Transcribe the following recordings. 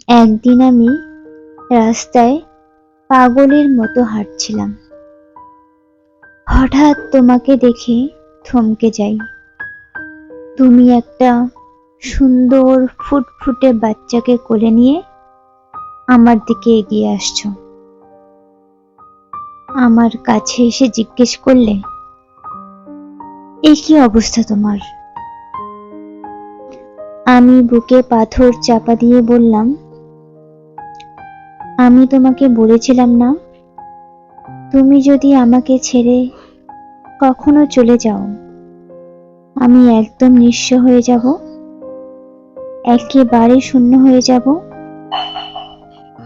একদিন আমি রাস্তায় পাগলের মতো হাঁটছিলাম। হঠাৎ তোমাকে দেখে থমকে যাই। তুমি একটা সুন্দর ফুটফুটে বাচ্চাকে কোলে নিয়ে আমার দিকে এগিয়ে আসছো। আমার কাছে এসে জিজ্ঞেস করলে, এই কি অবস্থা তোমার? আমি বুকে পাথর চাপা দিয়ে বললাম, আমি তোমাকে বলেছিলাম না, তুমি যদি আমাকে ছেড়ে কখনো চলে যাও, আমি একদম নিঃস্ব হয়ে যাব, একেবারে শূন্য হয়ে যাব।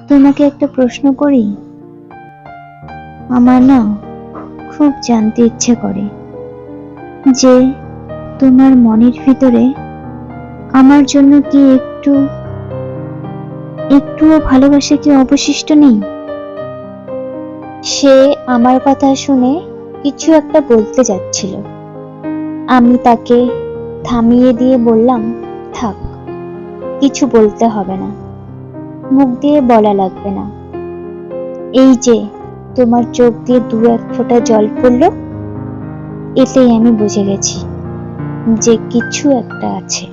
তোমাকে একটা প্রশ্ন করি, আমার না খুব জানতে ইচ্ছে করে যে তোমার মনের ভিতরে আমার জন্য কি একটুও ভালোবাসা কি অবশিষ্ট নেই? সে আমার কথা শুনে কিছু একটা বলতে যাচ্ছিল। আমি তাকে থামিয়ে দিয়ে বললাম, থাক, কিছু বলতে হবে না, মুখ দিয়ে বলা লাগবে না। এই যে তোমার চোখ দিয়ে দু এক ফোঁটা জল পড়লো, এতেই আমি বুঝে গেছি যে কিছু একটা আছে।